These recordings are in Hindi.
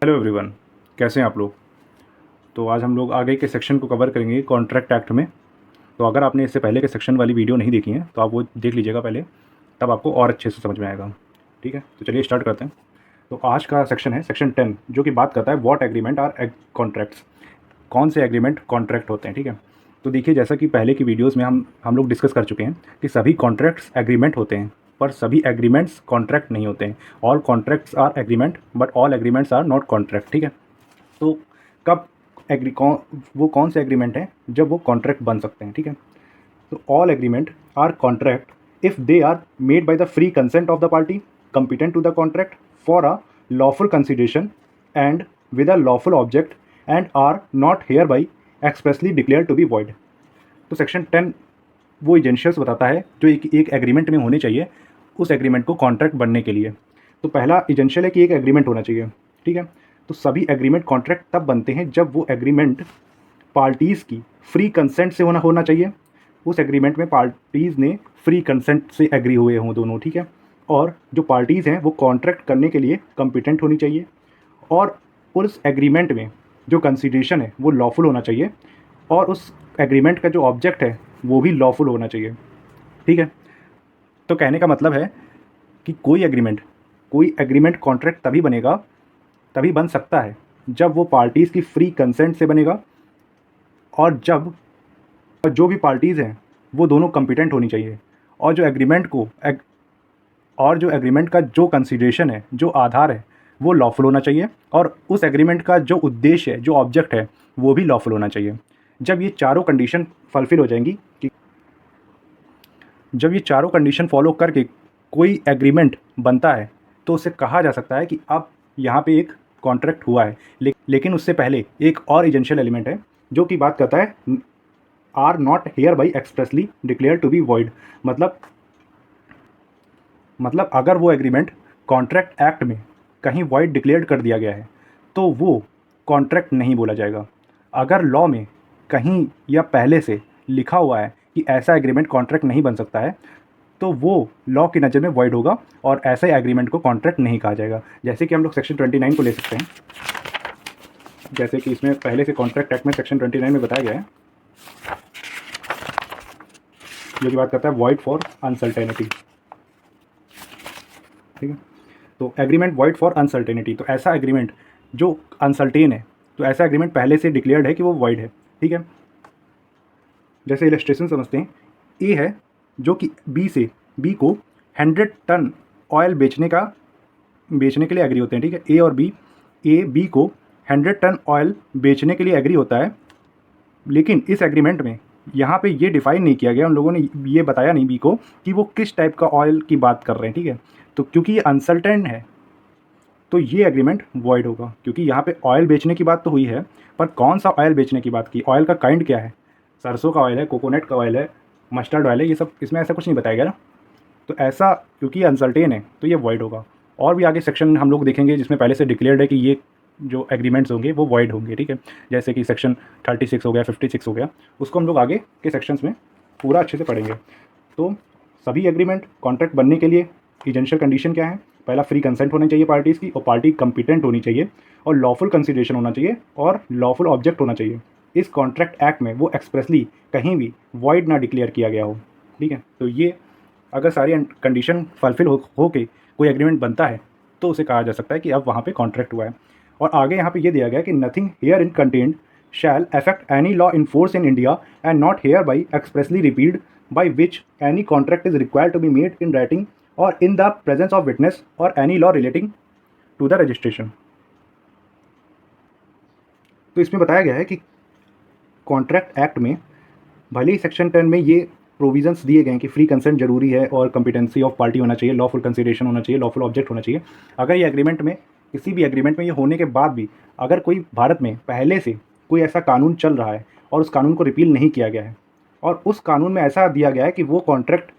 हेलो एवरीवन, कैसे हैं आप लोग। तो आज हम लोग आगे के सेक्शन को कवर करेंगे कॉन्ट्रैक्ट एक्ट में। तो अगर आपने इससे पहले के सेक्शन वाली वीडियो नहीं देखी है तो आप वो देख लीजिएगा पहले, तब आपको और अच्छे से समझ में आएगा। ठीक है, तो चलिए स्टार्ट करते हैं। तो आज का सेक्शन है सेक्शन 10, जो कि बात करता है व्हाट एग्रीमेंट आर कॉन्ट्रैक्ट्स। कौन से एग्रीमेंट कॉन्ट्रैक्ट होते हैं। ठीक है, तो देखिए जैसा कि पहले की वीडियोज़ में हम लोग डिस्कस कर चुके हैं कि सभी कॉन्ट्रैक्ट्स एग्रीमेंट होते हैं, पर सभी एग्रीमेंट्स कॉन्ट्रैक्ट नहीं होते हैं। All contracts are agreement but all agreements are not contract. ठीक है, तो कब वो कौन से एग्रीमेंट हैं जब वो कॉन्ट्रैक्ट बन सकते हैं। ठीक है, तो all agreement are contract if they are made by the free consent of the party competent to the contract for a lawful consideration and with a lawful object and are not hereby expressly declare to be void. तो सेक्शन 10 वो एजेंशियल्स बताता है जो एक एग्रीमेंट में होने चाहिए उस एग्रीमेंट को कॉन्ट्रैक्ट बनने के लिए। तो पहला एजेंशियल है कि एक एग्रीमेंट होना चाहिए। ठीक है, तो सभी एग्रीमेंट कॉन्ट्रैक्ट तब बनते हैं जब वो एग्रीमेंट पार्टीज़ की फ्री कंसेंट से होना चाहिए। उस एग्रीमेंट में पार्टीज़ ने फ्री कंसेंट से एग्री हुए हों दोनों। ठीक है, और जो पार्टीज़ हैं वो कॉन्ट्रैक्ट करने के लिए कॉम्पिटेंट होनी चाहिए, और उस एग्रीमेंट में जो कंसिडरेशन है वो लॉफुल होना चाहिए, और उस एग्रीमेंट का जो ऑब्जेक्ट है वो भी लॉफुल होना चाहिए। ठीक है, तो कहने का मतलब है कि कोई एग्रीमेंट कॉन्ट्रैक्ट तभी बन सकता है जब वो पार्टीज़ की फ्री कंसेंट से बनेगा, और जो भी पार्टीज़ हैं वो दोनों कॉम्पिटेंट होनी चाहिए, और जो एग्रीमेंट का जो कंसिडरेशन है, जो आधार है, वो लॉफुल होना चाहिए, और उस एग्रीमेंट का जो उद्देश्य है, जो ऑब्जेक्ट है, वो भी लॉफुल होना चाहिए। जब ये चारों कंडीशन फुलफिल हो जाएंगी कि जब ये चारों कंडीशन फॉलो करके कोई एग्रीमेंट बनता है तो उसे कहा जा सकता है कि अब यहाँ पे एक कॉन्ट्रैक्ट हुआ है। लेकिन उससे पहले एक और एजेंशियल एलिमेंट है जो कि बात करता है are not hereby expressly declare to be void. मतलब अगर वो एग्रीमेंट कॉन्ट्रैक्ट एक्ट में कहीं वॉइड डिक्लेयर कर दिया गया है तो वो कॉन्ट्रैक्ट नहीं बोला जाएगा। अगर लॉ में कहीं या पहले से लिखा हुआ है कि ऐसा एग्रीमेंट कॉन्ट्रैक्ट नहीं बन सकता है तो वो लॉ की नज़र में वॉइड होगा, और ऐसे एग्रीमेंट को कॉन्ट्रैक्ट नहीं कहा जाएगा। जैसे कि हम लोग सेक्शन 29 को ले सकते हैं। जैसे कि इसमें पहले से कॉन्ट्रैक्ट एक्ट में सेक्शन 29 में बताया गया है, जो कि बात करता है वॉइड फॉर अनसर्टेनिटी। ठीक है, तो एग्रीमेंट वॉइड फॉर अनसर्टेनिटी, तो ऐसा एग्रीमेंट जो अनसर्टेन है, तो ऐसा एग्रीमेंट पहले से डिक्लेयर्ड है कि वो वॉइड है। ठीक है, जैसे इलस्ट्रेशन समझते हैं, ए है जो कि बी को 100 टन ऑयल बेचने के लिए एग्री होते हैं। ठीक है, ए बी को 100 टन ऑयल बेचने के लिए एग्री होता है, लेकिन इस एग्रीमेंट में यहाँ पे ये डिफाइन नहीं किया गया, उन लोगों ने ये बताया नहीं बी को कि वो किस टाइप का ऑयल की बात कर रहे हैं। ठीक है, तो क्योंकि ये अनसर्टेन है तो ये एग्रीमेंट वॉइड होगा, क्योंकि यहाँ पे ऑयल बेचने की बात तो हुई है, पर कौन सा ऑयल बेचने की बात की, ऑयल का काइंड क्या है, सरसों का ऑयल है, कोकोनट का ऑयल है, मस्टर्ड ऑयल है, ये सब इसमें ऐसा कुछ नहीं बताया गया ना। तो ऐसा क्योंकि अनसर्टेन है तो ये वॉइड होगा। और भी आगे सेक्शन हम लोग देखेंगे जिसमें पहले से डिक्लेयर्ड है कि ये जो एग्रीमेंट्स होंगे वो वॉइड होंगे। ठीक है, जैसे कि सेक्शन 36 हो गया, 56 हो गया, उसको हम लोग आगे के सेक्शंस में पूरा अच्छे से पढ़ेंगे। तो सभी एग्रीमेंट कॉन्ट्रैक्ट बनने के लिए एजेंशियल कंडीशन क्या है, पहला फ्री कंसेंट होनी चाहिए पार्टीज़ की, और पार्टी कॉम्पिटेंट होनी चाहिए, और लॉफुल कंसिडरेशन होना चाहिए, और लॉफुल ऑब्जेक्ट होना चाहिए। इस कॉन्ट्रैक्ट एक्ट में वो एक्सप्रेसली कहीं भी वॉइड ना डिक्लेयर किया गया हो। ठीक है, तो ये अगर सारी कंडीशन फुलफिल हो के कोई एग्रीमेंट बनता है तो उसे कहा जा सकता है कि अब वहाँ पे कॉन्ट्रैक्ट हुआ है। और आगे यहाँ पे ये दिया गया है कि nothing herein contained shall affect any law in force in India and not hereby expressly repealed by which any contract is required to be made in writing और in the presence of witness और any law relating to the registration. तो इसमें बताया गया है कि कॉन्ट्रैक्ट एक्ट में भले ही सेक्शन 10 में ये प्रोविजंस दिए गए हैं कि फ्री कंसेंट जरूरी है, और कॉम्पिटेंसी ऑफ पार्टी होना चाहिए, लॉफुल कंसिडरेशन होना चाहिए, लॉफुल ऑब्जेक्ट होना चाहिए। अगर ये एग्रीमेंट में किसी भी एग्रीमेंट में ये होने के बाद भी अगर कोई भारत में पहले से कोई ऐसा कानून चल रहा है और उस कानून को रिपील नहीं किया गया है, और उस कानून में ऐसा दिया गया है कि वो कॉन्ट्रैक्ट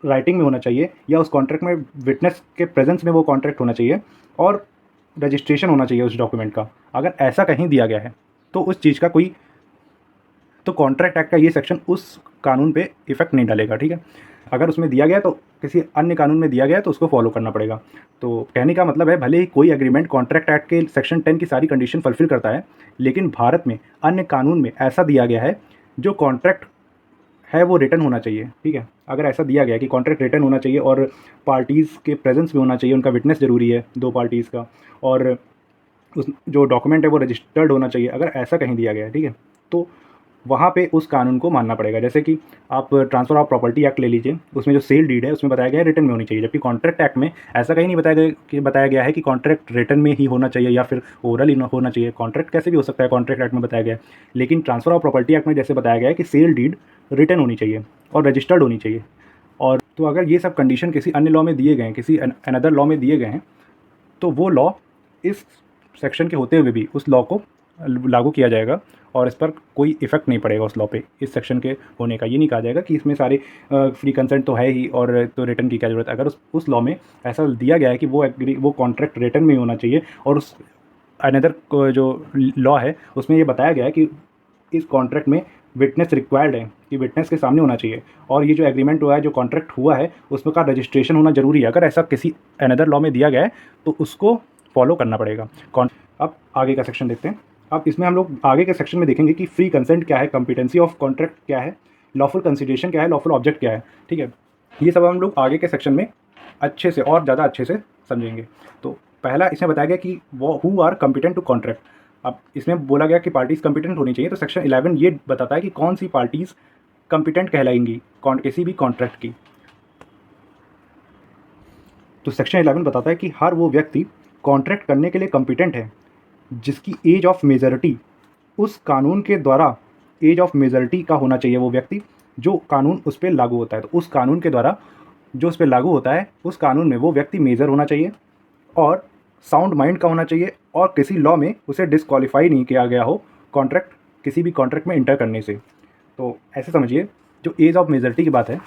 राइटिंग में होना चाहिए, या उस कॉन्ट्रैक्ट में विटनेस के प्रेजेंस में वो कॉन्ट्रैक्ट होना चाहिए, और रजिस्ट्रेशन होना चाहिए उस डॉक्यूमेंट का, अगर ऐसा कहीं दिया गया है तो उस चीज़ का तो कॉन्ट्रैक्ट एक्ट का ये सेक्शन उस कानून पे इफेक्ट नहीं डालेगा, ठीक है। अगर उसमें दिया गया तो किसी अन्य कानून में दिया गया तो उसको फॉलो करना पड़ेगा। तो कहने का मतलब है, भले ही कोई एग्रीमेंट कॉन्ट्रैक्ट एक्ट के सेक्शन 10 की सारी कंडीशन फुलफिल करता है, लेकिन भारत में अन्य कानून में ऐसा दिया गया है जो कॉन्ट्रैक्ट है वो रिटर्न होना चाहिए, ठीक है। अगर ऐसा दिया गया कि कॉन्ट्रैक्ट रिटर्न होना चाहिए और पार्टीज़ के प्रेजेंस में होना चाहिए, उनका विटनेस ज़रूरी है दो पार्टीज़ का, और उस जो डॉक्यूमेंट है वो रजिस्टर्ड होना चाहिए, अगर ऐसा कहीं दिया गया है, ठीक है, तो वहाँ पे उस कानून को मानना पड़ेगा। जैसे कि आप ट्रांसफ़र ऑफ प्रॉपर्टी एक्ट ले लीजिए, उसमें जो सेल डीड है उसमें बताया गया है रिटर्न में होनी चाहिए, जबकि कॉन्ट्रैक्ट एक्ट में ऐसा कहीं नहीं बताया गया है कि कॉन्ट्रैक्ट रिटर्न में ही होना चाहिए या फिर ओरल ही होना चाहिए। कॉन्ट्रैक्ट कैसे भी हो सकता है, कॉन्ट्रैक्ट एक्ट में बताया गया है, लेकिन ट्रांसफ़र ऑफ प्रॉपर्टी एक्ट में जैसे बताया गया है कि सेल डीड रिटर्न होनी चाहिए और रजिस्टर्ड होनी चाहिए। और तो अगर ये सब कंडीशन किसी अन्य लॉ में दिए गए हैं, किसी अनदर लॉ में दिए गए हैं, तो वो लॉ इस सेक्शन के होते हुए भी उस लॉ को लागू किया जाएगा और इस पर कोई इफेक्ट नहीं पड़ेगा उस लॉ पे, इस सेक्शन के होने का। ये नहीं कहा जाएगा कि इसमें सारे फ्री कंसेंट तो है ही और तो रिटर्न की क्या ज़रूरत है। अगर उस लॉ में ऐसा दिया गया है कि वो कॉन्ट्रैक्ट रिटर्न में ही होना चाहिए, और उस अनदर जो लॉ है उसमें ये बताया गया है कि इस कॉन्ट्रैक्ट में विटनेस रिक्वायर्ड है, कि विटनेस के सामने होना चाहिए, और ये जो एग्रीमेंट हुआ है, जो कॉन्ट्रैक्ट हुआ है, उसमें का रजिस्ट्रेशन होना ज़रूरी है। अगर ऐसा किसी अनदर लॉ में दिया गया है तो उसको फॉलो करना पड़ेगा। अब आगे का सेक्शन देखते हैं। अब इसमें हम लोग आगे के सेक्शन में देखेंगे कि फ्री कंसेंट क्या है, कॉम्पिटेंसी ऑफ कॉन्ट्रैक्ट क्या है, लॉफुल कंसिडरेशन क्या है, लॉफुल ऑब्जेक्ट क्या है, ठीक है। ये सब हम लोग आगे के सेक्शन में अच्छे से और ज़्यादा अच्छे से समझेंगे। तो पहला इसमें बताया गया कि वो who are competent to contract. अब इसमें बोला गया कि पार्टीज़ कॉम्पिटेंट होनी चाहिए, तो सेक्शन 11 ये बताता है कि कौन सी पार्टीज़ कॉम्पिटेंट कहलाएंगी किसी भी कॉन्ट्रैक्ट की। तो सेक्शन 11 बताता है कि हर वो व्यक्ति कॉन्ट्रैक्ट करने के लिए कॉम्पिटेंट है जिसकी एज ऑफ मेजॉरिटी उस कानून के द्वारा, एज ऑफ मेजॉरिटी का होना चाहिए वो व्यक्ति जो कानून उस पर लागू होता है। तो उस कानून के द्वारा जो उस पर लागू होता है, उस कानून में वो व्यक्ति मेजर होना चाहिए और साउंड माइंड का होना चाहिए, और किसी लॉ में उसे डिस्क्वालीफाई नहीं किया गया हो कॉन्ट्रैक्ट, किसी भी कॉन्ट्रैक्ट में इंटर करने से। तो ऐसे समझिए, जो एज ऑफ मेजॉरिटी की बात है,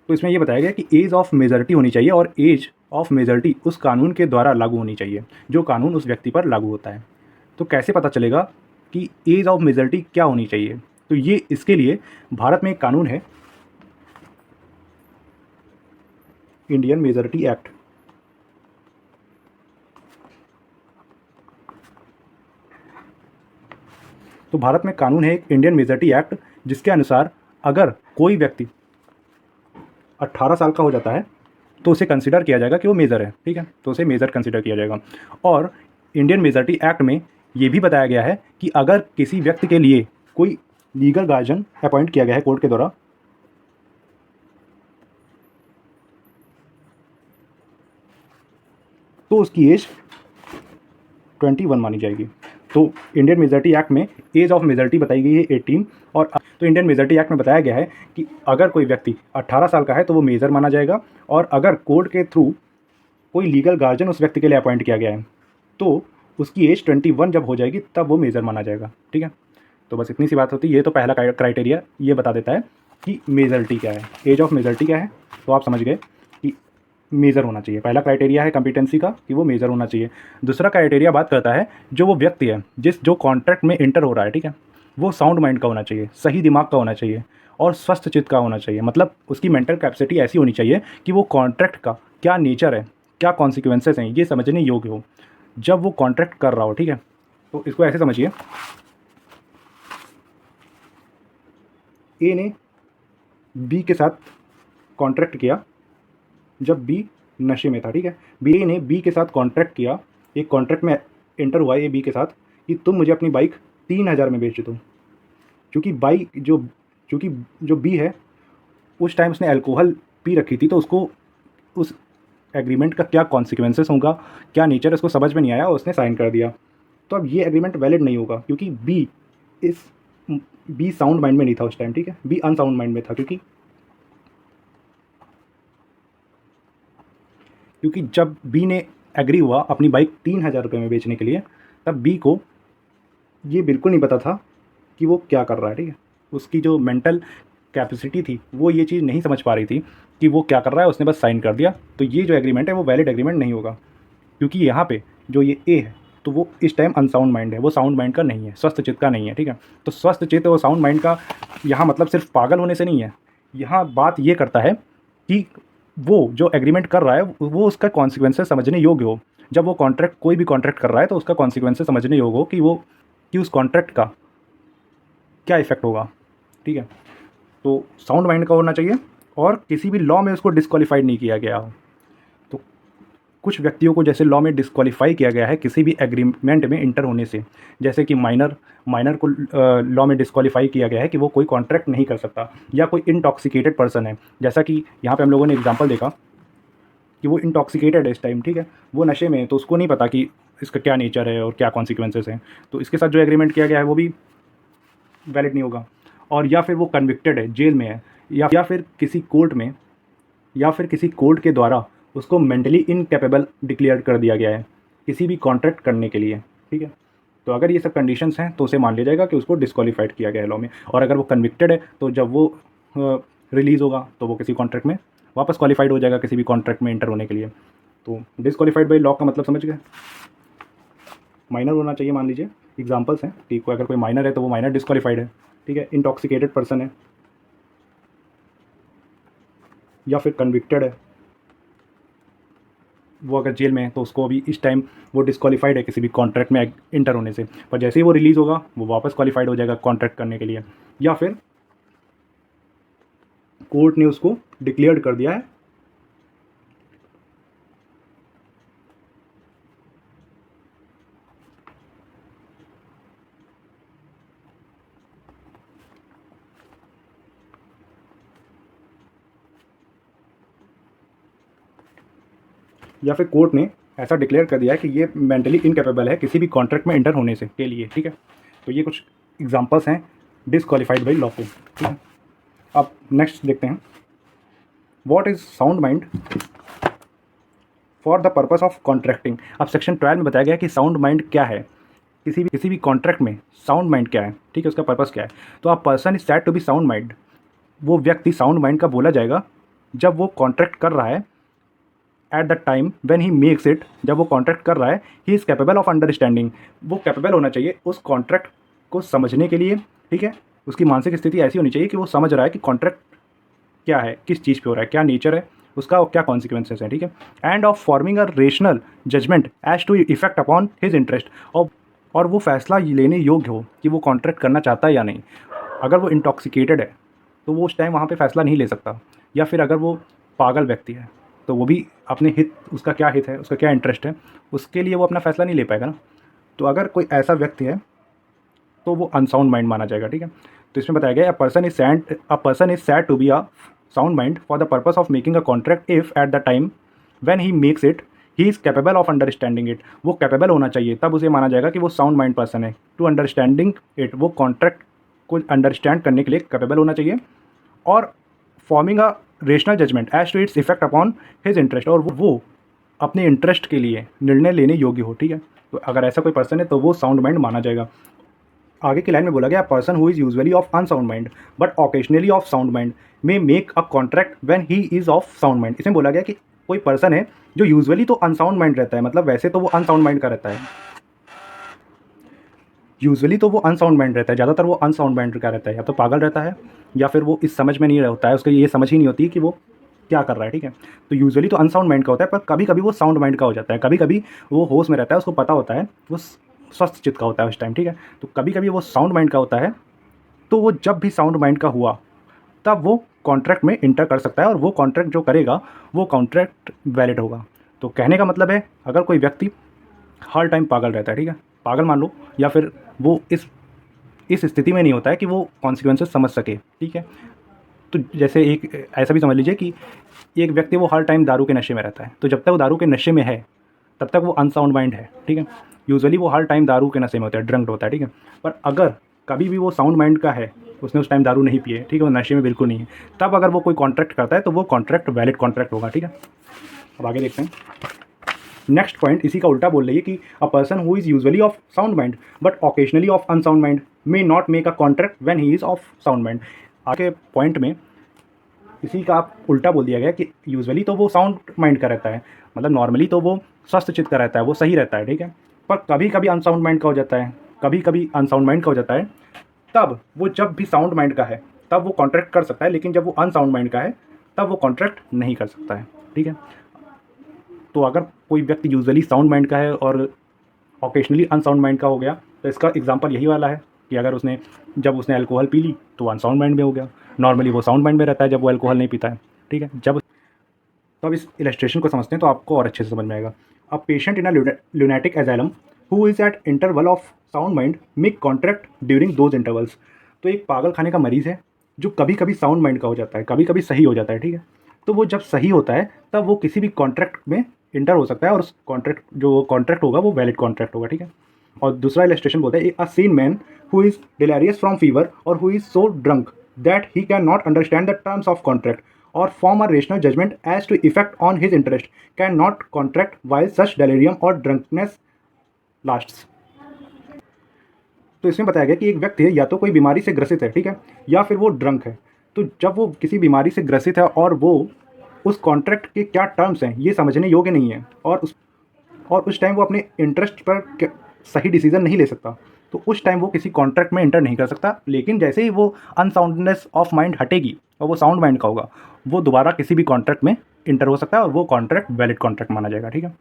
तो इसमें ये बताया गया कि एज ऑफ मेजॉरिटी होनी चाहिए, और एज ऑफ मेजॉरिटी उस कानून के द्वारा लागू होनी चाहिए जो कानून उस व्यक्ति पर लागू होता है। तो कैसे पता चलेगा कि एज ऑफ मेजॉरिटी क्या होनी चाहिए? तो ये इसके लिए भारत में एक कानून है, इंडियन मेजॉरिटी एक्ट। तो भारत में कानून है एक इंडियन मेजॉरिटी एक्ट, जिसके अनुसार अगर कोई व्यक्ति 18 साल का हो जाता है तो उसे कंसिडर किया जाएगा कि वो मेजर है, ठीक है, तो उसे मेजर कंसिडर किया जाएगा। और इंडियन मेजॉरिटी एक्ट में ये भी बताया गया है कि अगर किसी व्यक्ति के लिए कोई लीगल गार्जियन अपॉइंट किया गया है कोर्ट के द्वारा, तो उसकी एज 21 मानी जाएगी। तो इंडियन मेजॉरिटी एक्ट में एज ऑफ मेजॉरिटी बताई गई है 18, और तो इंडियन मेजॉरिटी एक्ट में बताया गया है कि अगर कोई व्यक्ति 18 साल का है तो वो मेजर माना जाएगा, और अगर कोर्ट के थ्रू कोई लीगल गार्जियन उस व्यक्ति के लिए अपॉइंट किया गया है तो उसकी एज 21 जब हो जाएगी तब वो मेजर माना जाएगा, ठीक है। तो बस इतनी सी बात होती है। ये तो पहला क्राइटेरिया ये बता देता है कि मेजॉरिटी क्या है, एज ऑफ मेजॉरिटी क्या है, तो आप समझ गए कि मेजर होना चाहिए। पहला क्राइटेरिया है कॉम्पिटेंसी का कि वो मेजर होना चाहिए। दूसरा क्राइटेरिया बात करता है जो वो व्यक्ति है जो कॉन्ट्रैक्ट में इंटर हो रहा है, ठीक है, वो साउंड माइंड का होना चाहिए, सही दिमाग का होना चाहिए और स्वस्थ चित्त का होना चाहिए। मतलब उसकी मेंटल कैपेसिटी ऐसी होनी चाहिए कि वो कॉन्ट्रैक्ट का क्या नेचर है, क्या कॉन्सिक्वेंसेस हैं, ये समझने योग्य हो जब वो कॉन्ट्रैक्ट कर रहा हो, ठीक है। तो इसको ऐसे समझिए, ए ने बी के साथ कॉन्ट्रैक्ट किया जब बी नशे में था, ठीक है। बी ने बी के साथ कॉन्ट्रैक्ट किया, एक कॉन्ट्रैक्ट में एंटर हुआ ए बी के साथ कि तुम मुझे अपनी बाइक 3000 में बेच दो। चूँकि जो बी है उस टाइम उसने अल्कोहल पी रखी थी, तो उसको उस एग्रीमेंट का क्या कॉन्सिक्वेंसेस होगा, क्या नेचर, उसको समझ में नहीं आया, उसने साइन कर दिया। तो अब ये एग्रीमेंट वैलिड नहीं होगा क्योंकि बी साउंड माइंड में नहीं था उस टाइम, ठीक है, बी अनसाउंड माइंड में था। क्योंकि जब बी ने एग्री हुआ अपनी बाइक 3000 रुपये में बेचने के लिए, तब बी को ये बिल्कुल नहीं पता था कि वो क्या कर रहा है, ठीक है। उसकी जो मेंटल कैपेसिटी थी वो ये चीज़ नहीं समझ पा रही थी कि वो क्या कर रहा है, उसने बस साइन कर दिया। तो ये जो एग्रीमेंट है वो वैलिड एग्रीमेंट नहीं होगा, क्योंकि यहाँ पे जो ये ए है तो वो इस टाइम अनसाउंड माइंड है, वो साउंड माइंड का नहीं है, स्वस्थ चित्त का नहीं है, ठीक है। तो स्वस्थ चित्त और साउंड माइंड का यहाँ मतलब सिर्फ पागल होने से नहीं है, यहाँ बात ये करता है कि वो जो एग्रीमेंट कर रहा है वो उसका कॉन्सिक्वेंसेस समझने योग्य हो। जब वो कॉन्ट्रैक्ट, कोई भी कॉन्ट्रैक्ट कर रहा है तो उसका कॉन्सिक्वेंसेस समझने योग्य हो कि उस कॉन्ट्रैक्ट का क्या इफेक्ट होगा, ठीक है। तो साउंड माइंड का होना चाहिए और किसी भी लॉ में उसको डिस्क्वालीफाइड नहीं किया गया हो। तो कुछ व्यक्तियों को जैसे लॉ में डिस्क्वालीफाई किया गया है किसी भी एग्रीमेंट में इंटर होने से, जैसे कि माइनर को लॉ में डिस्क्वालीफाई किया गया है कि वो कोई कॉन्ट्रैक्ट नहीं कर सकता, या कोई इंटॉक्सिकेटेड पर्सन है, जैसा कि यहाँ पे हम लोगों ने एग्जांपल देखा कि वो इंटॉक्सिकेटेड है इस टाइम, ठीक है, वो नशे में है, तो उसको नहीं पता कि इसका क्या नेचर है और क्या कॉन्सिक्वेंसेस हैं, तो इसके साथ जो एग्रीमेंट किया गया है वो भी वैलिड नहीं होगा। और या फिर वो कन्विक्टेड है, जेल में है, या फिर किसी कोर्ट में, या फिर किसी कोर्ट के द्वारा उसको मेंटली इनकेपेबल डिक्लेयर कर दिया गया है किसी भी कॉन्ट्रैक्ट करने के लिए, ठीक है। तो अगर ये सब कंडीशंस हैं तो उसे मान लिया जाएगा कि उसको डिस्क्वालीफाइड किया गया है लॉ में। और अगर वो कन्विक्टेड है तो जब वो रिलीज़ होगा तो वो किसी कॉन्ट्रैक्ट में वापस क्वालिफाइड हो जाएगा किसी भी कॉन्ट्रैक्ट में इंटर होने के लिए। तो डिस्क्वालीफाइड बाई लॉ का मतलब समझ गए, माइनर होना चाहिए, मान लीजिए एग्जांपल्स हैं कि अगर कोई माइनर है तो वो माइनर डिस्क्वालीफाइड है, ठीक है, इंटॉक्सिकेटेड पर्सन है, या फिर कन्विक्टेड है, वो अगर जेल में है तो उसको अभी इस टाइम वो डिस्क्वालीफाइड है किसी भी कॉन्ट्रैक्ट में इंटर होने से, पर जैसे ही वो रिलीज़ होगा वो वापस क्वालिफाइड हो जाएगा कॉन्ट्रैक्ट करने के लिए। या फिर कोर्ट ने उसको डिक्लेयर कर दिया है या फिर कोर्ट ने ऐसा डिक्लेयर कर दिया है कि ये मेंटली इनकेपेबल है किसी भी कॉन्ट्रैक्ट में इंटर होने से के लिए, ठीक है। तो ये कुछ एग्जांपल्स हैं डिस्क्वालीफाइड बाई लॉ के, ठीक है। अब नेक्स्ट देखते हैं, what is sound mind for the purpose of contracting. अब सेक्शन 12 में बताया गया कि साउंड माइंड क्या है, किसी भी कॉन्ट्रैक्ट में साउंड माइंड क्या है, ठीक है, उसका पर्पस क्या है। तो a person is said to be sound mind, वो व्यक्ति साउंड माइंड का बोला जाएगा जब वो कॉन्ट्रैक्ट कर रहा है eight the time when he makes it, जब वो कॉन्ट्रैक्ट कर रहा है ही इज़ कैपेबल ऑफ अंडरस्टैंडिंग, वो कैपेबल होना चाहिए उस कॉन्ट्रैक्ट को समझने के लिए, ठीक है। उसकी मानसिक स्थिति ऐसी होनी चाहिए कि वो समझ रहा है कि कॉन्ट्रैक्ट क्या है, किस चीज़ पे हो रहा है, क्या नेचर है उसका और क्या कॉन्सिक्वेंसेस हैं, ठीक है। And of forming a rational judgement as to effect upon his interest, और वो फैसला लेने योग्य हो कि वो कॉन्ट्रैक्ट करना चाहता है या नहीं। अगर वो इंटॉक्सिकेटेड है तो वो उस टाइम वहाँ पे फैसला नहीं ले सकता, या फिर अगर वो पागल व्यक्ति है तो वो भी अपने हित, उसका क्या हित है, उसका क्या इंटरेस्ट है, उसके लिए वो अपना फैसला नहीं ले पाएगा ना। तो अगर कोई ऐसा व्यक्ति है तो वो अनसाउंड माइंड माना जाएगा, ठीक है। तो इसमें बताया गया a person is said to be a sound mind for the purpose of making a contract if at the time when he makes it he is capable of understanding it, वो कैपेबल होना चाहिए तब उसे माना जाएगा कि वो साउंड माइंड पर्सन है। टू अंडरस्टैंडिंग इट, वो कॉन्ट्रैक्ट को अंडरस्टैंड करने के लिए कैपेबल होना चाहिए, और forming a rational judgement as to its effect upon his interest, और वो अपने इंटरेस्ट के लिए निर्णय लेने योग्य हो, ठीक है। तो अगर ऐसा कोई पर्सन है तो वो साउंड माइंड माना जाएगा। आगे की लाइन में बोला गया person who is usually of unsound mind but occasionally of sound mind may make a contract when he is of sound mind. इसमें बोला गया कि कोई पर्सन है जो यूजुअली तो अनसाउंड माइंड रहता है, मतलब वैसे तो वो अनसाउंड माइंड का रहता है, यूजुअली तो वो अनसाउंड माइंड रहता है, ज़्यादातर वो अनसाउंड माइंड का रहता है, या तो पागल रहता है या फिर वो इस समझ में नहीं रहता है, उसको ये समझ ही नहीं होती कि वो क्या कर रहा है, ठीक है। तो यूजुअली तो अनसाउंड माइंड का होता है, पर कभी कभी वो साउंड माइंड का हो जाता है, कभी कभी वो होश में रहता है, उसको पता होता है, वो स्वस्थ चित्त का होता है उस टाइम, ठीक है। तो कभी कभी वो साउंड माइंड का होता है, तो वो जब भी साउंड माइंड का हुआ तब वो कॉन्ट्रैक्ट में इंटर कर सकता है, और वो कॉन्ट्रैक्ट जो करेगा वो कॉन्ट्रैक्ट वैलिड होगा। तो कहने का मतलब है अगर कोई व्यक्ति हर टाइम पागल रहता है, ठीक है, पागल मान लो, या फिर वो इस स्थिति में नहीं होता है कि वो कॉन्सिक्वेंसेस समझ सके, ठीक है। तो जैसे एक ऐसा भी समझ लीजिए कि एक व्यक्ति वो हर टाइम दारू के नशे में रहता है, तो जब तक वो दारू के नशे में है तब तक वो अनसाउंड माइंड है, ठीक है। यूजुअली वो हर टाइम दारू के नशे में होता है, ड्रंक्ड होता है, ठीक है। पर अगर कभी भी वो साउंड माइंड का है, उसने उस टाइम दारू नहीं पिए, ठीक है, वो नशे में बिल्कुल नहीं है, तब अगर वो कोई कॉन्ट्रैक्ट करता है तो वो कॉन्ट्रैक्ट वैलिड कॉन्ट्रैक्ट होगा, ठीक है। अब आगे देखते हैं, नेक्स्ट पॉइंट इसी का उल्टा बोल रही है कि a person who is usually of sound mind but occasionally of unsound mind may not make a contract when he is of sound mind. आगे पॉइंट में इसी का आप उल्टा बोल दिया गया कि यूजुअली तो वो साउंड माइंड का रहता है, मतलब नॉर्मली तो वो स्वस्थ चित्त का रहता है, वो सही रहता है, ठीक है। पर कभी कभी अनसाउंड माइंड का हो जाता है, कभी कभी अनसाउंड माइंड का हो जाता है, तब वो जब भी साउंड माइंड का है तब वो कॉन्ट्रैक्ट कर सकता है, लेकिन जब वो अनसाउंड माइंड का है तब वो कॉन्ट्रैक्ट नहीं कर सकता है। ठीक है, तो अगर कोई व्यक्ति यूजुअली साउंड माइंड का है और ऑकेशनली अनसाउंड माइंड का हो गया, तो इसका एग्जांपल यही वाला है कि अगर उसने जब उसने अल्कोहल पी ली तो वो अनसाउंड माइंड में हो गया, नॉर्मली वो साउंड माइंड में रहता है जब वो अल्कोहल नहीं पीता है। ठीक है, जब तो अब इस इलस्ट्रेशन को समझते हैं तो आपको और अच्छे से समझ में आएगा। A patient in a lunatic asylum who is at interval of sound mind make contract during those intervals. तो एक पागल खाने का मरीज़ है जो कभी कभी साउंड माइंड का हो जाता है, कभी कभी सही हो जाता है। ठीक है, तो वो जब सही होता है तब वो किसी भी कॉन्ट्रैक्ट में इंटर हो सकता है, और उस कॉन्ट्रैक्ट जो कॉन्ट्रैक्ट होगा वो वैलिड कॉन्ट्रैक्ट होगा। ठीक है, और दूसरा इलस्ट्रेशन बोलता है, a sane man who is delirious from fever और who is so drunk that he can not understand the terms of contract or form a rational judgment as to effect on his interest cannot contract while such delirium or drunkenness lasts। तो इसमें बताया गया कि एक व्यक्ति है, या तो कोई बीमारी से ग्रसित है, ठीक है, या फिर वो ड्रंक है। तो जब वो किसी बीमारी से ग्रसित है और वो उस कॉन्ट्रैक्ट के क्या टर्म्स हैं ये समझने योग्य नहीं है, और उस टाइम वो अपने इंटरेस्ट पर सही डिसीजन नहीं ले सकता, तो उस टाइम वो किसी कॉन्ट्रैक्ट में इंटर नहीं कर सकता। लेकिन जैसे ही वो अनसाउंडनेस ऑफ माइंड हटेगी और वो साउंड माइंड का होगा, वो दोबारा किसी भी कॉन्ट्रैक्ट में इंटर हो सकता है और वो कॉन्ट्रैक्ट वैलिड कॉन्ट्रैक्ट माना जाएगा। ठीक है,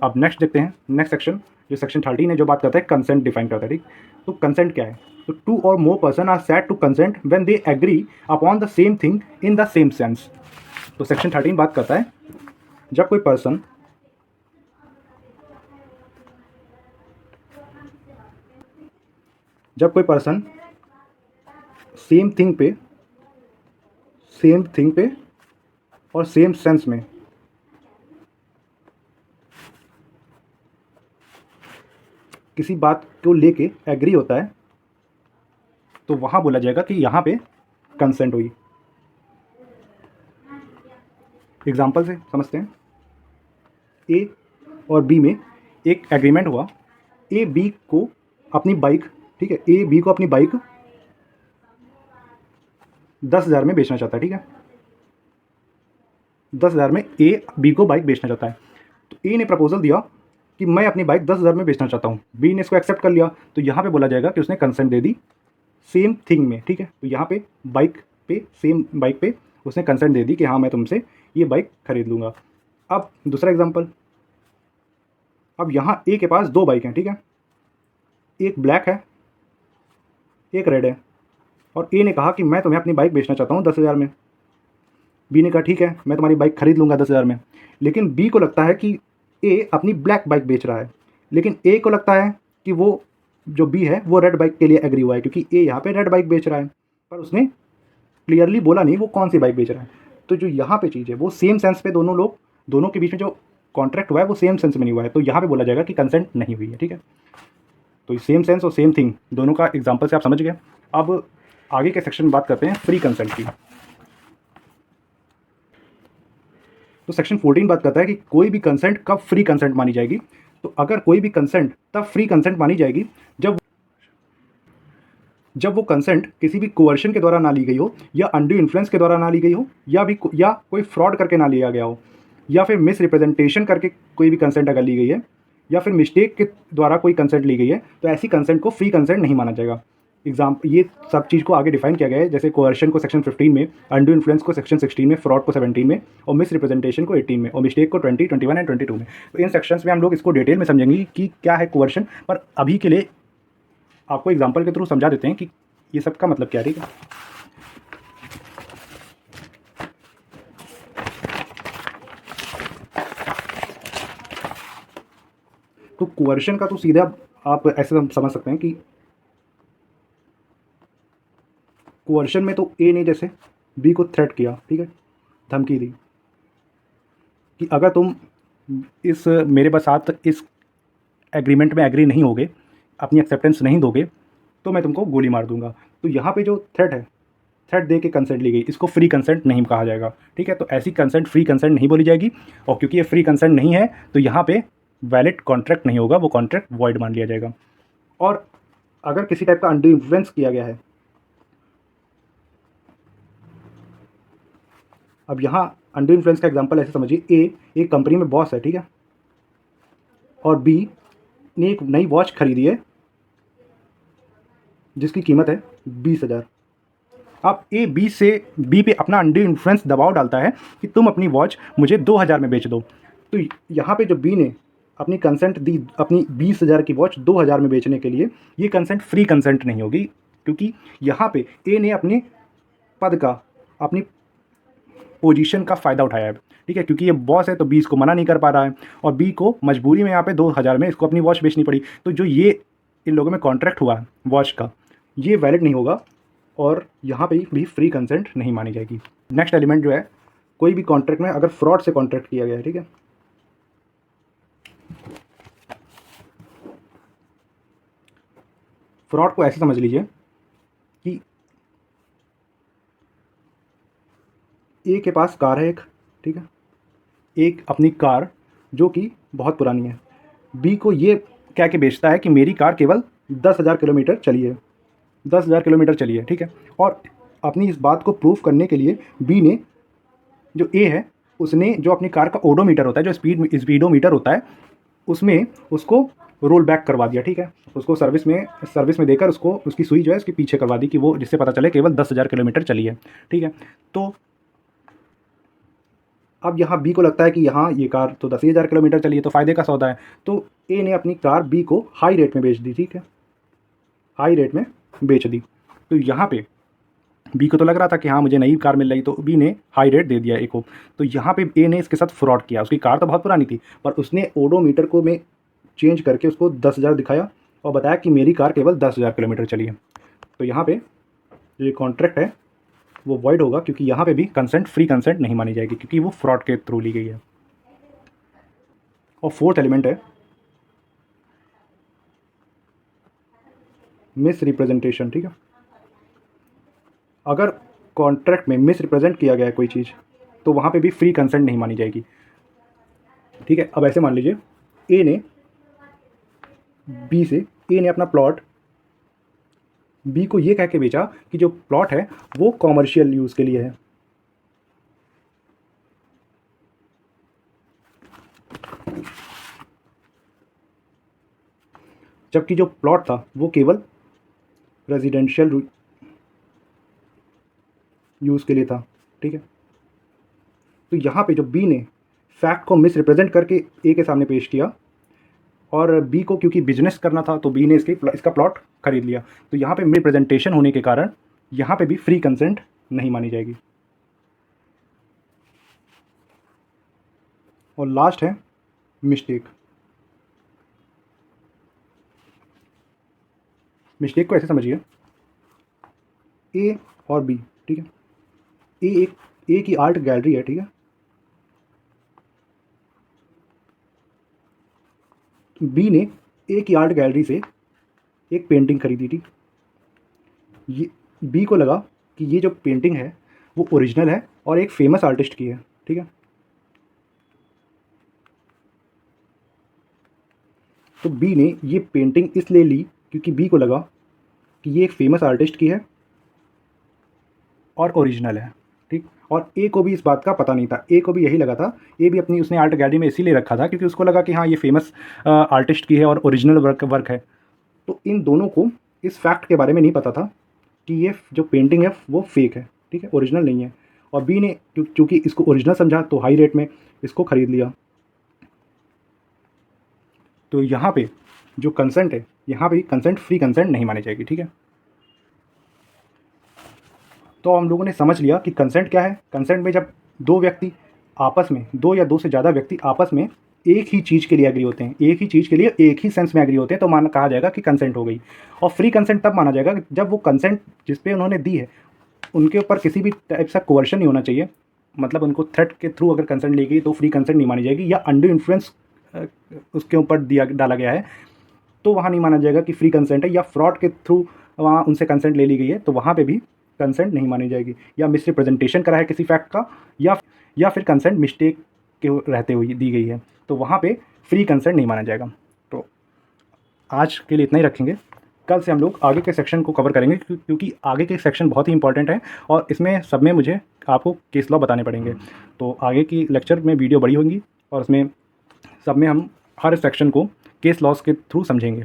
अब नेक्स्ट देखते हैं, नेक्स्ट सेक्शन जो सेक्शन 13 है, जो बात करता है कंसेंट डिफाइन करता है। ठीक, तो कंसेंट क्या है? तो two or more person are said to consent when they agree upon the same thing in the same sense. तो सेक्शन 13 बात करता है जब कोई पर्सन सेम थिंग पे और सेम सेंस में किसी बात को लेके एग्री होता है, तो वहाँ बोला जाएगा कि यहाँ पे कंसेंट हुई। एग्जाम्पल से समझते हैं, ए और बी में एक एग्रीमेंट हुआ, ए बी को अपनी बाइक, ठीक है, ए बी को अपनी बाइक 10,000 में बेचना चाहता है। ठीक है, 10,000 में ए बी को बाइक बेचना चाहता है। तो ए ने प्रपोजल दिया कि मैं अपनी बाइक 10,000 में बेचना चाहता हूँ, बी ने इसको एक्सेप्ट कर लिया, तो यहाँ पे बोला जाएगा कि उसने consent they the same thing में। ठीक है, तो यहाँ पे सेम बाइक पे उसने कंसेंट दे दी कि हाँ मैं तुमसे ये बाइक खरीद लूँगा। अब दूसरा एग्जांपल, अब यहाँ ए के पास 2 बाइक हैं, ठीक है, एक ब्लैक है एक रेड है, और ए ने कहा कि मैं तुम्हें अपनी बाइक बेचना चाहता हूँ 10,000 में। बी ने कहा ठीक है मैं तुम्हारी बाइक खरीद लूँगा 10,000 में। लेकिन बी को लगता है कि ए अपनी ब्लैक बाइक बेच रहा है, लेकिन ए को लगता है कि वो जो बी है वो रेड बाइक के लिए एग्री हुआ है, क्योंकि ए यहाँ पे रेड बाइक बेच रहा है, पर उसने क्लियरली बोला नहीं वो कौन सी बाइक बेच रहा है। तो जो यहाँ पे चीज़ है वो सेम सेंस पे दोनों के बीच में जो कॉन्ट्रैक्ट हुआ है वो सेम सेंस में नहीं हुआ है, तो यहाँ पे बोला जाएगा कि कंसेंट नहीं हुई है। ठीक है, तो सेम सेंस और सेम थिंग दोनों का एग्जाम्पल से आप समझ गए। अब आगे के सेक्शन में बात करते हैं फ्री कंसेंट की। तो सेक्शन 14 बात करता है कि कोई भी कंसेंट कब फ्री कंसेंट मानी जाएगी। तो अगर कोई भी कंसेंट तब फ्री कंसेंट मानी जाएगी जब वो कंसेंट किसी भी कोवर्शन के द्वारा ना ली गई हो, या अंडू इन्फ्लुएंस के द्वारा ना ली गई हो, या कोई फ्रॉड करके ना लिया गया हो, या फिर मिस रिप्रेजेंटेशन करके कोई भी कंसेंट अगर ली गई है, या फिर मिस्टेक के द्वारा कोई कंसेंट ली गई है, तो ऐसी कंसेंट को फ्री कंसेंट नहीं माना जाएगा। ये सब चीज़ को आगे डिफाइन किया गया है, जैसे कोवर्शन को सेक्शन 15 में, अंडू इन्फ्लुएंस को सेक्शन 16 में, फ्रॉड को 17 में, और मिस रिप्रेजेंटेशन को 18 में, और मिस्टेक को 20, 21 एंड 22 में। तो इन सेक्शंस में हम लोग इसको डिटेल में समझेंगे कि क्या है कोवर्शन, पर अभी के लिए आपको एग्जाम्पल के थ्रू समझा देते हैं कि ये सब का मतलब क्या है। ठीक है, तो कोवर्शन का तो सीधा आप ऐसे समझ सकते हैं कि कोवर्शन में तो ए ने जैसे बी को थ्रेट किया, ठीक है, धमकी दी कि अगर तुम इस मेरे साथ इस एग्रीमेंट में एग्री नहीं होगे, अपनी एक्सेप्टेंस नहीं दोगे, तो मैं तुमको गोली मार दूंगा। तो यहाँ पे जो थ्रेट है, थ्रेट दे के कंसेंट ली गई, इसको फ्री कंसेंट नहीं कहा जाएगा। ठीक है, तो ऐसी कंसेंट फ्री कंसेंट नहीं बोली जाएगी, और क्योंकि ये फ्री कंसेंट नहीं है तो यहाँ पे वैलिड कॉन्ट्रैक्ट नहीं होगा, वो कॉन्ट्रैक्ट वॉइड मान लिया जाएगा। और अगर किसी टाइप का अंडू इन्फ्लुएंस किया गया है, अब यहाँ अंडर इन्फ्लुएंस का एग्जांपल ऐसे समझिए, ए एक कंपनी में बॉस है, ठीक है, और बी ने एक नई वॉच खरीदी है जिसकी कीमत है 20,000। अब ए बी से बी पे अपना अंडर इन्फ्लुएंस दबाव डालता है कि तुम अपनी वॉच मुझे 2,000 में बेच दो। तो यहाँ पे जो बी ने अपनी कंसेंट दी अपनी 20,000 की वॉच 2,000 में बेचने के लिए, ये कंसेंट फ्री कंसेंट नहीं होगी, क्योंकि यहाँ पे ए ने अपने पद का, अपनी पोजीशन का फ़ायदा उठाया है। ठीक है, क्योंकि ये बॉस है तो बी इसको मना नहीं कर पा रहा है और बी को मजबूरी में यहाँ पे 2,000 में इसको अपनी वॉच बेचनी पड़ी। तो जो ये इन लोगों में कॉन्ट्रैक्ट हुआ वॉच का, ये वैलिड नहीं होगा और यहाँ पे भी फ्री कंसेंट नहीं मानी जाएगी। नेक्स्ट एलिमेंट जो है, कोई भी कॉन्ट्रैक्ट में अगर फ्रॉड से कॉन्ट्रैक्ट किया गया है, ठीक है, फ्रॉड को ऐसे समझ लीजिए कि ए के पास कार है एक, ठीक है, एक अपनी कार जो कि बहुत पुरानी है, बी को ये कह के बेचता है कि मेरी कार केवल 10,000 किलोमीटर चली है, 10,000 किलोमीटर चली है, ठीक है। और अपनी इस बात को प्रूफ करने के लिए बी ने, जो ए है, उसने जो अपनी कार का ओडोमीटर होता है, जो स्पीडोमीटर होता है, उसमें उसको रोल बैक करवा दिया, ठीक है, उसको सर्विस में देकर उसको उसकी सुई जो है उसके पीछे करवा दी कि वो, जिससे पता चले केवल 10,000 किलोमीटर चली है, ठीक है। तो अब यहाँ बी को लगता है कि यहाँ ये कार तो 10,000 किलोमीटर चली है, तो फ़ायदे का सौदा है, तो ए ने अपनी कार बी को हाई रेट में बेच दी, ठीक है, हाई रेट में बेच दी। तो यहाँ पे बी को तो लग रहा था कि हाँ मुझे नई कार मिल रही, तो बी ने हाई रेट दे दिया ए को। तो यहाँ पे ए ने इसके साथ फ्रॉड किया, उसकी कार तो बहुत पुरानी थी पर उसने ओडोमीटर को में चेंज करके उसको 10,000 दिखाया और बताया कि मेरी कार केवल 10,000 किलोमीटर चली है। तो यहाँ पे जो ये कॉन्ट्रैक्ट है वो वॉइड होगा, क्योंकि यहाँ पे भी कंसेंट फ्री कंसेंट नहीं मानी जाएगी, क्योंकि वो फ्रॉड के थ्रू ली गई है। और फोर्थ एलिमेंट है मिस रिप्रेजेंटेशन, ठीक है। अगर कॉन्ट्रैक्ट में मिस रिप्रेजेंट किया गया है कोई चीज़, तो वहाँ पे भी फ्री कंसेंट नहीं मानी जाएगी, ठीक है। अब ऐसे मान लीजिए ए ने अपना प्लॉट बी को ये कह के बेचा कि जो प्लॉट है वो कॉमर्शियल यूज़ के लिए है, जबकि जो प्लॉट था वो केवल रेजिडेंशियल यूज़ के लिए था, ठीक है। तो यहाँ पे जो बी ने फैक्ट को मिस रिप्रेजेंट करके ए के सामने पेश किया और बी को क्योंकि बिजनेस करना था तो बी ने इसका प्लॉट खरीद लिया। तो यहाँ पे रिप्रेजेंटेशन होने के कारण यहाँ पे भी फ्री कंसेंट नहीं मानी जाएगी। और लास्ट है मिस्टेक। मिस्टेक को ऐसे समझिए, ए और बी, ठीक है, ए की आर्ट गैलरी है, ठीक है, बी ने ए की आर्ट गैलरी से एक पेंटिंग खरीदी थी। ये बी को लगा कि ये जो पेंटिंग है वो ओरिजिनल है और एक फेमस आर्टिस्ट की है, ठीक है। तो बी ने ये पेंटिंग इसलिए ली क्योंकि बी को लगा कि ये एक फेमस आर्टिस्ट की है और ओरिजिनल है, ठीक। और ए को भी इस बात का पता नहीं था, ए को भी यही लगा था, ए भी अपनी उसने आर्ट गैलरी में इसीलिए रखा था क्योंकि उसको लगा कि हाँ ये फेमस आर्टिस्ट की है और ओरिजिनल वर्क है। तो इन दोनों को इस फैक्ट के बारे में नहीं पता था कि ये जो पेंटिंग है वो फेक है, ठीक है, ओरिजिनल नहीं है। और बी ने क्योंकि इसको ओरिजिनल समझा तो हाई रेट में इसको ख़रीद लिया। तो यहाँ पे जो कंसेंट है, यहाँ पे कंसेंट फ्री कंसेंट नहीं मानी जाएगी, ठीक है। तो हम लोगों ने समझ लिया कि कंसेंट क्या है। कंसेंट में जब दो व्यक्ति आपस में, दो या दो से ज़्यादा व्यक्ति आपस में एक ही चीज़ के लिए एग्री होते हैं, एक ही चीज़ के लिए एक ही सेंस में एग्री होते हैं, तो कहा जाएगा कि कंसेंट हो गई। और फ्री कंसेंट तब माना जाएगा जब वो कंसेंट जिस पे उन्होंने दी है उनके ऊपर किसी भी टाइप का कोवर्शन नहीं होना चाहिए, मतलब उनको थ्रेट के थ्रू अगर कंसेंट ली गई तो फ्री कंसेंट नहीं मानी जाएगी, या अंडर इन्फ्लुएंस उसके ऊपर डाला गया है तो वहाँ नहीं माना जाएगा कि फ्री कंसेंट है, या फ्रॉड के थ्रू वहाँ उनसे कंसेंट ले ली गई है तो वहाँ पे भी कंसेंट नहीं मानी जाएगी, या मिसरिप्रेजेंटेशन करा है किसी फैक्ट का, या फिर कंसेंट मिस्टेक के रहते हुए दी गई है तो वहाँ पे फ्री कंसेंट नहीं माना जाएगा। तो आज के लिए इतना ही रखेंगे, कल से हम लोग आगे के सेक्शन को कवर करेंगे क्योंकि आगे के सेक्शन बहुत ही इंपॉर्टेंट है और इसमें सब में मुझे आपको केस लॉ बताने पड़ेंगे। तो आगे की लेक्चर में वीडियो बड़ी होंगी और उसमें सब में हम हर सेक्शन को केस लॉस के थ्रू समझेंगे।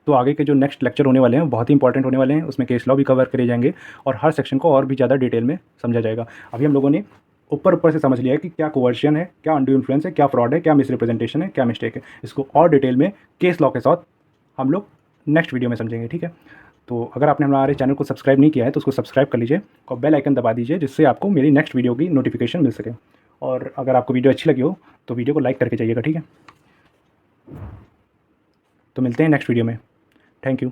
तो आगे के जो नेक्स्ट लेक्चर होने वाले हैं बहुत ही इंपॉर्टेंट होने वाले हैं, उसमें केस लॉ भी कवर करे जाएंगे और हर सेक्शन को और भी ज़्यादा डिटेल में समझा जाएगा। अभी हम लोगों ने ऊपर ऊपर से समझ लिया है कि क्या कोवर्शन है, क्या अनड्यू इन्फ्लुएंस है, क्या फ्रॉड है, क्या मिसरिप्रेजेंटेशन है, क्या मिस्टेक है। इसको और डिटेल में केस लॉ के साथ हम लोग नेक्स्ट वीडियो में समझेंगे, ठीक है। तो अगर आपने हमारे चैनल को सब्सक्राइब नहीं किया है तो उसको सब्सक्राइब कर लीजिए और बेल आइकन दबा दीजिए, जिससे आपको मेरी नेक्स्ट वीडियो की नोटिफिकेशन मिल सके। और अगर आपको वीडियो अच्छी लगी हो तो वीडियो को लाइक करके जाइएगा, ठीक है। तो मिलते हैं नेक्स्ट वीडियो में। Thank you.